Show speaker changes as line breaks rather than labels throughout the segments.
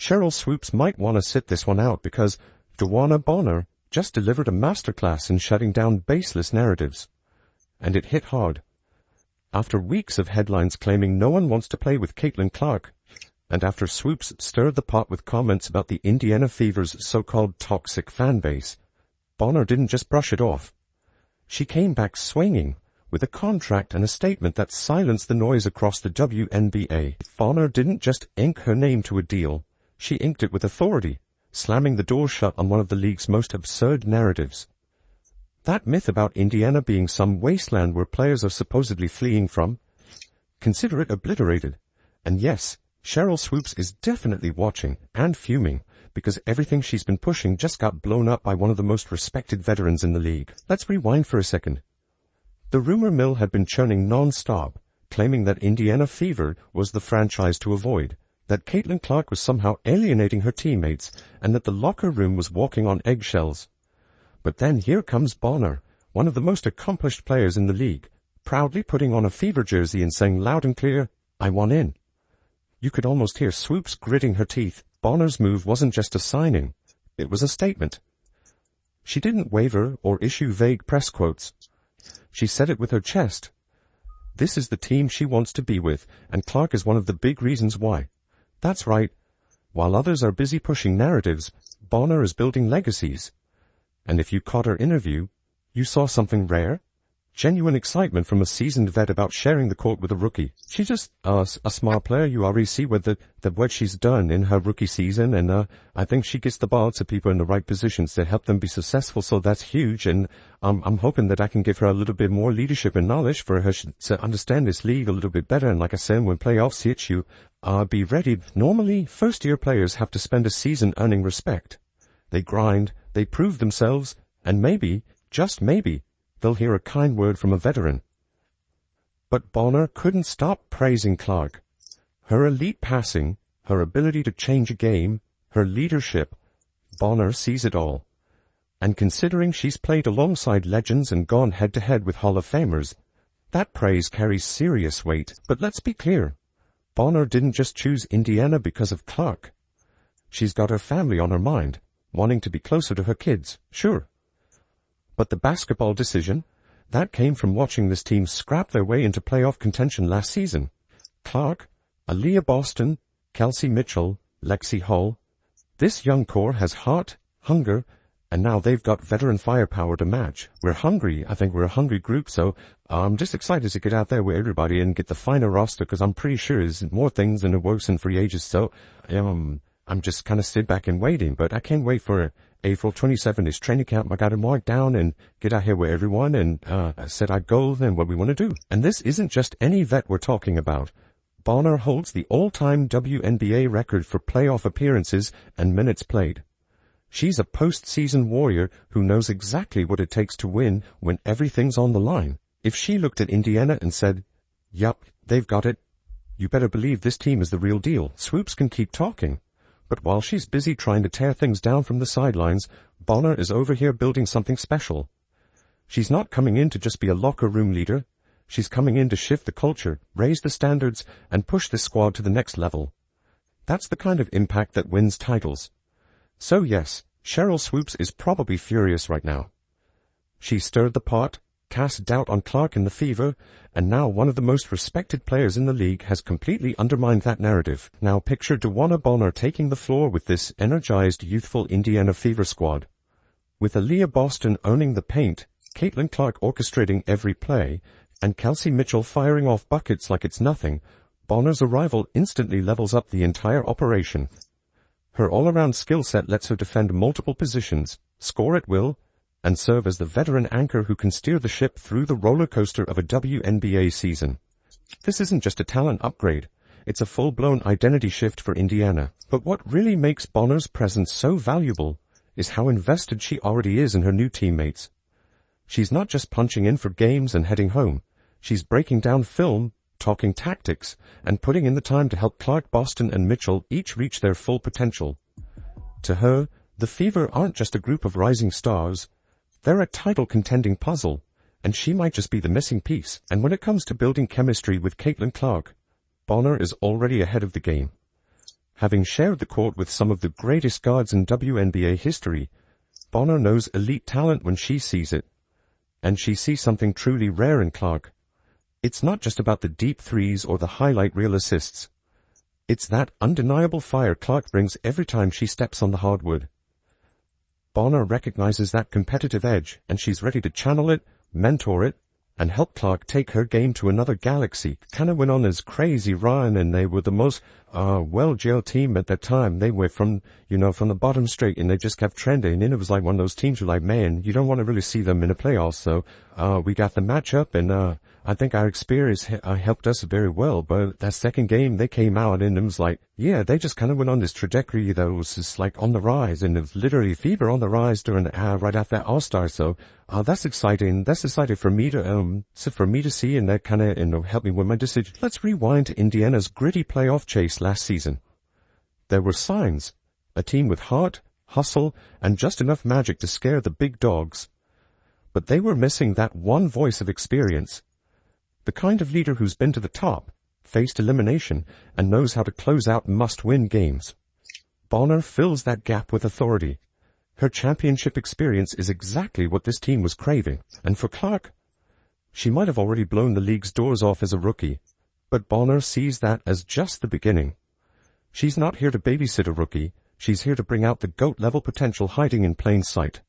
Sheryl Swoopes might want to sit this one out because DeWanna just delivered a masterclass in shutting down baseless narratives. And it hit hard. After weeks of headlines claiming no one wants to play with Caitlin Clark, and after Swoopes stirred the pot with comments about the Indiana Fever's so-called toxic fan base, Bonner didn't just brush it off. She came back swinging, with a contract and a statement that silenced the noise across the WNBA. Bonner didn't just ink her name to a deal, she inked it with authority, slamming the door shut on one of the league's most absurd narratives. That myth about Indiana being some wasteland where players are supposedly fleeing from, consider it obliterated. And yes, Sheryl Swoopes is definitely watching and fuming, because everything she's been pushing just got blown up by one of the most respected veterans in the league. Let's rewind for a second. The rumor mill had been churning non-stop, claiming that Indiana Fever was the franchise to avoid, that Caitlin Clark was somehow alienating her teammates, and that the locker room was walking on eggshells. But then here comes Bonner, one of the most accomplished players in the league, proudly putting on a Fever jersey and saying loud and clear, "I want in." You could almost hear Swoopes gritting her teeth. Bonner's move wasn't just a signing, it was a statement. She didn't waver or issue vague press quotes. She said it with her chest. This is the team she wants to be with, and Clark is one of the big reasons why. That's right. While others are busy pushing narratives, Bonner is building legacies. And if you caught her interview, you saw something rare. Genuine excitement from a seasoned vet about sharing the court with a rookie. She's just a smart player. You already see what she's done in her rookie season, and I think she gets the ball to people in the right positions to help them be successful, so that's huge, and I'm hoping that I can give her a little bit more leadership and knowledge for her to understand this league a little bit better, and like I said, when playoffs hit you, be ready. Normally, first-year players have to spend a season earning respect. They grind, they prove themselves, and maybe, just maybe, they'll hear a kind word from a veteran. But Bonner couldn't stop praising Clark. Her elite passing, her ability to change a game, her leadership, Bonner sees it all. And considering she's played alongside legends and gone head-to-head with Hall of Famers, that praise carries serious weight. But let's be clear, Bonner didn't just choose Indiana because of Clark. She's got her family on her mind, wanting to be closer to her kids, sure. But the basketball decision, that came from watching this team scrap their way into playoff contention last season. Clark, Aaliyah Boston, Kelsey Mitchell, Lexi Hull. This young core has heart, hunger, and now they've got veteran firepower to match. We're hungry. I think we're a hungry group, so I'm just excited to get out there with everybody and get the finer roster, because I'm pretty sure there's more things in the works in free agents, so I'm just kind of sit back and waiting, but I can't wait for April 27th is training camp. I got to mark down and get out here with everyone and set our goals and what we want to do. And this isn't just any vet we're talking about. Bonner holds the all-time WNBA record for playoff appearances and minutes played. She's a postseason warrior who knows exactly what it takes to win when everything's on the line. If she looked at Indiana and said, "Yup, they've got it," you better believe this team is the real deal. Swoopes can keep talking. But while she's busy trying to tear things down from the sidelines, Bonner is over here building something special. She's not coming in to just be a locker room leader. She's coming in to shift the culture, raise the standards, and push this squad to the next level. That's the kind of impact that wins titles. So yes, Sheryl Swoopes is probably furious right now. She stirred the pot, cast doubt on Clark in the Fever, and now one of the most respected players in the league has completely undermined that narrative. Now picture DeWanna Bonner taking the floor with this energized, youthful Indiana Fever squad. With Aaliyah Boston owning the paint, Caitlin Clark orchestrating every play, and Kelsey Mitchell firing off buckets like it's nothing, Bonner's arrival instantly levels up the entire operation. Her all-around skill set lets her defend multiple positions, score at will, and serve as the veteran anchor who can steer the ship through the roller coaster of a WNBA season. This isn't just a talent upgrade, it's a full-blown identity shift for Indiana. But what really makes Bonner's presence so valuable is how invested she already is in her new teammates. She's not just punching in for games and heading home, she's breaking down film, talking tactics, and putting in the time to help Clark, Boston, and Mitchell each reach their full potential. To her, the Fever aren't just a group of rising stars, they're a title-contending puzzle, and she might just be the missing piece. And when it comes to building chemistry with Caitlin Clark, Bonner is already ahead of the game. Having shared the court with some of the greatest guards in WNBA history, Bonner knows elite talent when she sees it. And she sees something truly rare in Clark. It's not just about the deep threes or the highlight reel assists. It's that undeniable fire Clark brings every time she steps on the hardwood. Bonner recognizes that competitive edge, and she's ready to channel it, mentor it, and help Clark take her game to another galaxy. Kinda went on as crazy Ryan, and they were the most well-jailed team at that time. They were from the bottom straight, and they just kept trending, and it was like one of those teams who like, man, you don't want to really see them in the playoffs. So we got the matchup, and I think our experience helped us very well. But that second game, they came out, and it was like, yeah, they just kind of went on this trajectory that was just like on the rise, and it was literally fever on the rise during right after that All-Star. So that's exciting. That's exciting for me to see, and that kind of helped me with my decision. Let's rewind to Indiana's gritty playoff chase last season. There were signs, a team with heart, hustle, and just enough magic to scare the big dogs. But they were missing that one voice of experience. The kind of leader who's been to the top, faced elimination, and knows how to close out must-win games. Bonner fills that gap with authority. Her championship experience is exactly what this team was craving. And for Clark, she might have already blown the league's doors off as a rookie, but Bonner sees that as just the beginning. She's not here to babysit a rookie. She's here to bring out the GOAT-level potential hiding in plain sight.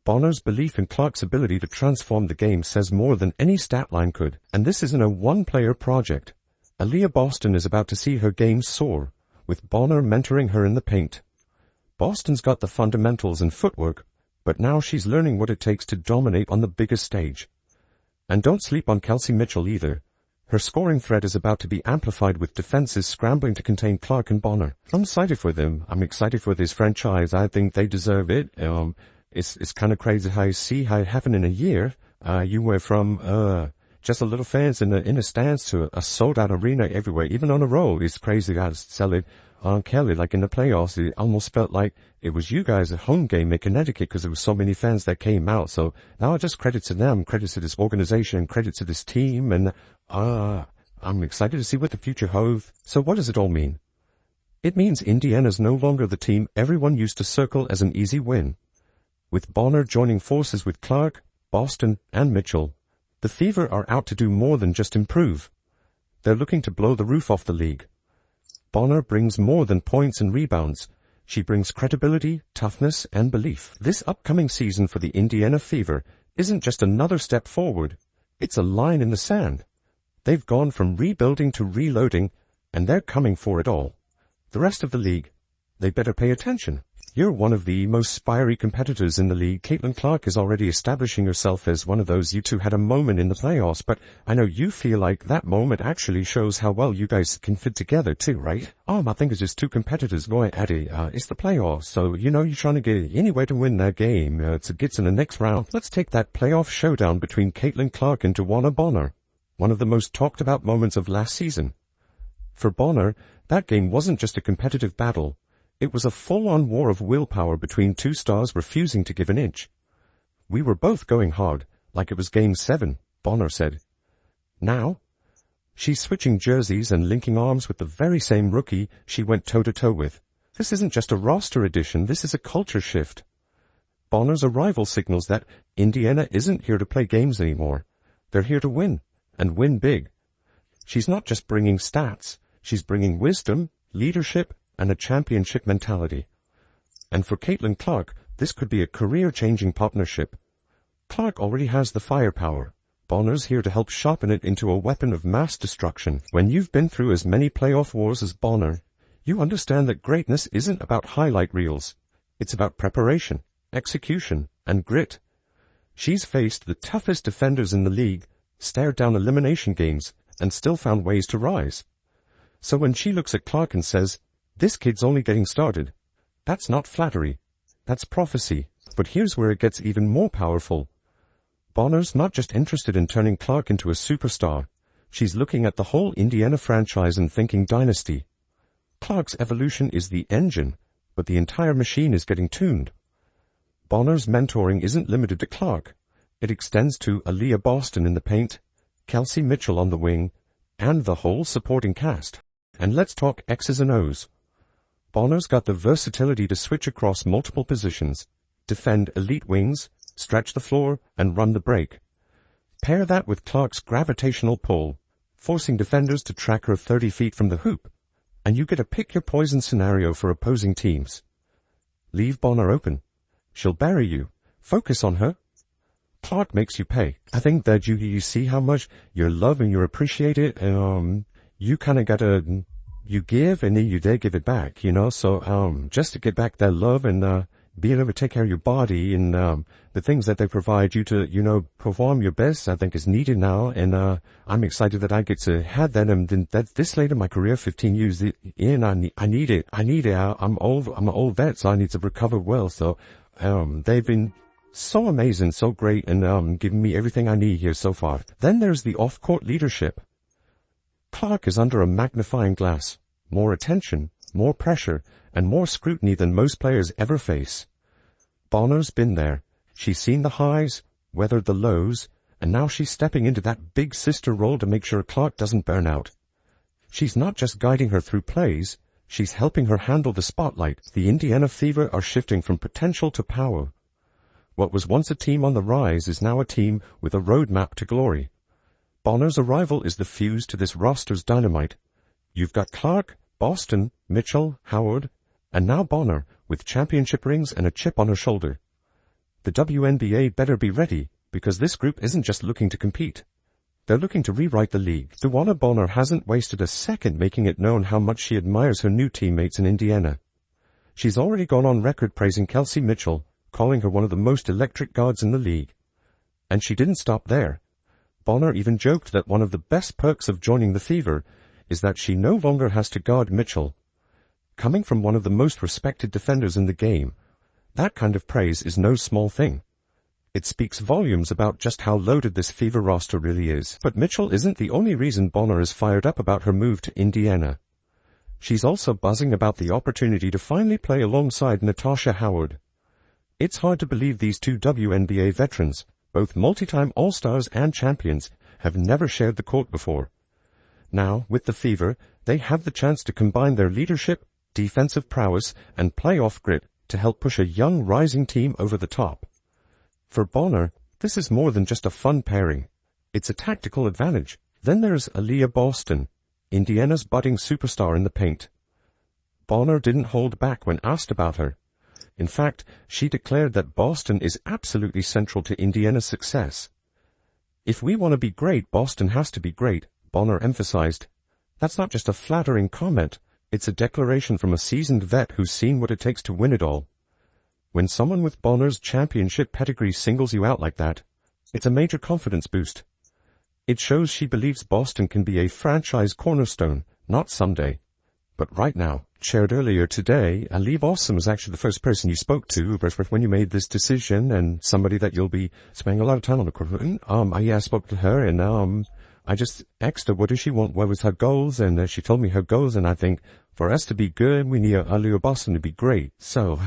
Bonner's belief in Clark's ability to transform the game says more than any stat line could. And this isn't a one-player project. Aaliyah Boston is about to see her game soar, with Bonner mentoring her in the paint. Boston's got the fundamentals and footwork, but now she's learning what it takes to dominate on the biggest stage. And don't sleep on Kelsey Mitchell either. Her scoring threat is about to be amplified with defenses scrambling to contain Clark and Bonner. I'm excited for them. I'm excited for this franchise. I think they deserve it. It's kind of crazy how you see how it happened in a year. You went from just a little fans in the stands to a sold-out arena everywhere, even on the road. It's crazy how to sell it on Kelly. Like in the playoffs, it almost felt like it was you guys at home game in Connecticut because there were so many fans that came out. So now just credit to them, credit to this organization, credit to this team, and I'm excited to see what the future holds. So what does it all mean? It means Indiana's no longer the team everyone used to circle as an easy win. With Bonner joining forces with Clark, Boston, and Mitchell, the Fever are out to do more than just improve. They're looking to blow the roof off the league. Bonner brings more than points and rebounds. She brings credibility, toughness, and belief. This upcoming season for the Indiana Fever isn't just another step forward. It's a line in the sand. They've gone from rebuilding to reloading, and they're coming for it all. The rest of the league, they better pay attention. You're one of the most fiery competitors in the league. Caitlin Clark is already establishing herself as one of those. You two had a moment in the playoffs, but I know you feel like that moment actually shows how well you guys can fit together too, right? I think it's just two competitors going at it. It's the playoffs, so you're trying to get any way to win that game to get to the next round. Let's take that playoff showdown between Caitlin Clark and DeWanna Bonner, one of the most talked about moments of last season. For Bonner, that game wasn't just a competitive battle. It was a full-on war of willpower between two stars refusing to give an inch. We were both going hard, like it was Game 7, Bonner said. Now, she's switching jerseys and linking arms with the very same rookie she went toe-to-toe with. This isn't just a roster addition, this is a culture shift. Bonner's arrival signals that Indiana isn't here to play games anymore. They're here to win, and win big. She's not just bringing stats, she's bringing wisdom, leadership, and a championship mentality. And for Caitlin Clark, this could be a career-changing partnership. Clark already has the firepower. Bonner's here to help sharpen it into a weapon of mass destruction. When you've been through as many playoff wars as Bonner, you understand that greatness isn't about highlight reels. It's about preparation, execution, and grit. She's faced the toughest defenders in the league, stared down elimination games, and still found ways to rise. So when she looks at Clark and says, "This kid's only getting started," that's not flattery. That's prophecy. But here's where it gets even more powerful. Bonner's not just interested in turning Clark into a superstar. She's looking at the whole Indiana franchise and thinking dynasty. Clark's evolution is the engine, but the entire machine is getting tuned. Bonner's mentoring isn't limited to Clark. It extends to Aaliyah Boston in the paint, Kelsey Mitchell on the wing, and the whole supporting cast. And let's talk X's and O's. Bonner's got the versatility to switch across multiple positions, defend elite wings, stretch the floor, and run the break. Pair that with Clark's gravitational pull, forcing defenders to track her 30 feet from the hoop, and you get a pick-your-poison scenario for opposing teams. Leave Bonner open. She'll bury you. Focus on her. Clark makes you pay. I think that you see how much you love and you appreciate it, and you kind of gotta, you give and then they give it back, so just to get back that love and being able to take care of your body and the things that they provide you to, perform your best, I think is needed now, and I'm excited that I get to have that, and then that this late in my career, 15 years in, I need it. I'm an old vet, so I need to recover well, so they've been so amazing, so great, and giving me everything I need here so far. Then there's the off-court leadership. Clark is under a magnifying glass. More attention, more pressure, and more scrutiny than most players ever face. Bonner's been there. She's seen the highs, weathered the lows, and now she's stepping into that big sister role to make sure Clark doesn't burn out. She's not just guiding her through plays, she's helping her handle the spotlight. The Indiana Fever are shifting from potential to power. What was once a team on the rise is now a team with a roadmap to glory. Bonner's arrival is the fuse to this roster's dynamite. You've got Clark, Boston, Mitchell, Howard, and now Bonner, with championship rings and a chip on her shoulder. The WNBA better be ready, because this group isn't just looking to compete. They're looking to rewrite the league. DeWanna Bonner hasn't wasted a second making it known how much she admires her new teammates in Indiana. She's already gone on record praising Kelsey Mitchell, calling her one of the most electric guards in the league. And she didn't stop there. Bonner even joked that one of the best perks of joining the Fever is that she no longer has to guard Mitchell. Coming from one of the most respected defenders in the game, that kind of praise is no small thing. It speaks volumes about just how loaded this Fever roster really is. But Mitchell isn't the only reason Bonner is fired up about her move to Indiana. She's also buzzing about the opportunity to finally play alongside Natasha Howard. It's hard to believe these two WNBA veterans, both multi-time All-Stars and champions, have never shared the court before. Now, with the Fever, they have the chance to combine their leadership, defensive prowess, and playoff grit to help push a young, rising team over the top. For Bonner, this is more than just a fun pairing. It's a tactical advantage. Then there's Aaliyah Boston, Indiana's budding superstar in the paint. Bonner didn't hold back when asked about her. In fact, she declared that Boston is absolutely central to Indiana's success. If we want to be great, Boston has to be great, Bonner emphasized. That's not just a flattering comment. It's a declaration from a seasoned vet who's seen what it takes to win it all. When someone with Bonner's championship pedigree singles you out like that, it's a major confidence boost. It shows she believes Boston can be a franchise cornerstone, not someday, but right now. Shared earlier today, Aaliyah Boston was actually the first person you spoke to when you made this decision, and somebody that you'll be spending a lot of time on the court. I spoke to her, and I just asked her what does she want, what was her goals, and she told me her goals, and I think for us to be good, we need Aaliyah Boston to be great. So,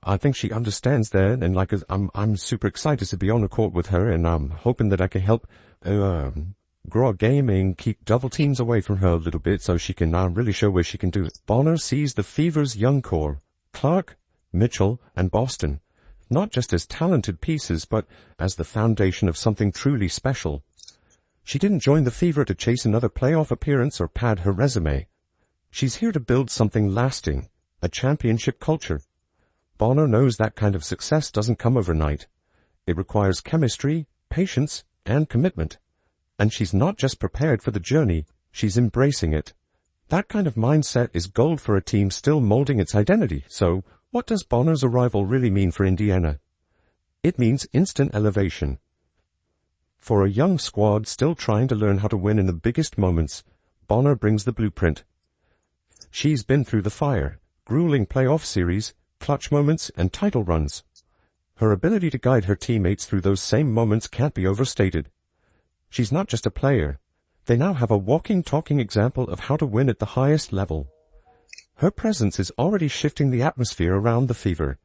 I think she understands that, and I'm super excited to be on the court with her, and I'm hoping that I can help grow a game and keep double teams away from her a little bit so she can really show where she can do it. Bonner sees the Fever's young core, Clark, Mitchell, and Boston, not just as talented pieces, but as the foundation of something truly special. She didn't join the Fever to chase another playoff appearance or pad her resume. She's here to build something lasting, a championship culture. Bonner knows that kind of success doesn't come overnight. It requires chemistry, patience, and commitment. And she's not just prepared for the journey, she's embracing it. That kind of mindset is gold for a team still molding its identity. So, what does Bonner's arrival really mean for Indiana? It means instant elevation. For a young squad still trying to learn how to win in the biggest moments, Bonner brings the blueprint. She's been through the fire, grueling playoff series, clutch moments, and title runs. Her ability to guide her teammates through those same moments can't be overstated. She's not just a player. They now have a walking, talking example of how to win at the highest level. Her presence is already shifting the atmosphere around the Fever.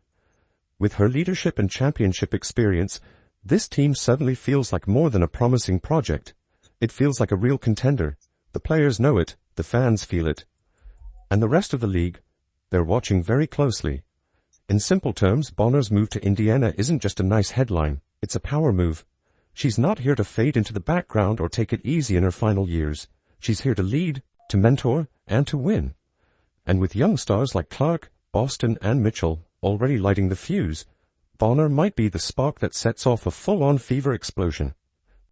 With her leadership and championship experience, this team suddenly feels like more than a promising project. It feels like a real contender. The players know it, the fans feel it. And the rest of the league, They're watching very closely. In simple terms, Bonner's move to Indiana isn't just a nice headline, it's a power move. She's not here to fade into the background or take it easy in her final years. She's here to lead, to mentor, and to win. And with young stars like Clark, Boston, and Mitchell already lighting the fuse, Bonner might be the spark that sets off a full-on Fever explosion.